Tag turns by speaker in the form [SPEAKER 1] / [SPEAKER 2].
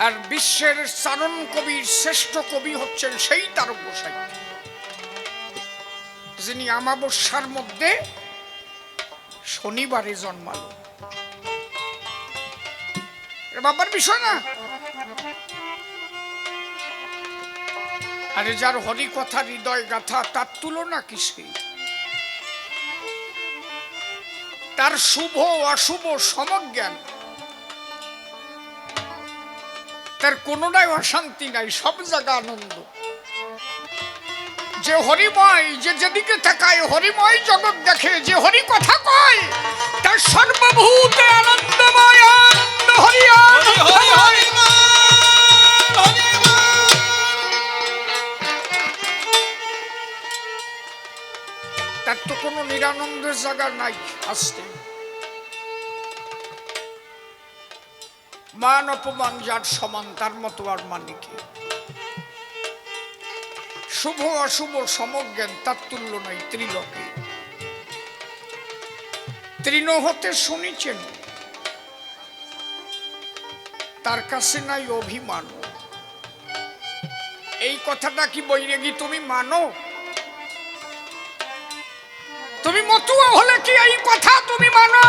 [SPEAKER 1] আর বিশ্বের চারণ কবির শ্রেষ্ঠ কবি হচ্ছেন সেই তারক গোসাই, যিনি অমাবস্যার মধ্যে শনিবারে জন্মালো। বাবার বিষয় না। আরে যার হরি কথা হৃদয় গাথা, তার তুলনা কিসে? তার শুভ অশুভ সমজ্ঞান, তার কোনোটাই অশান্তি নাই, সব জায়গা আনন্দ। যে হরিময়, যে যেদিকে তাকায় হরিময় জগৎ দেখে, যে হরি কথা কয় তার সর্বভূতে আনন্দময়। আনন্দ হরি আনন্দ। তার তো কোনো নিরানন্দের জায়গা নাই। আসতে মান অপমান যার সমান, তার মতো আর মানিকে। শুভ অশুভ সমজ্ঞান, তার তুল্য নাই ত্রিলোকে। তৃণ হতে শুনিছেন, তার কাছে নাই অভিমান। এই কথাটা কি বৈরাগী তুমি মানো? তুমি মতুয়া হলে কি এই কথা তুমি মানো?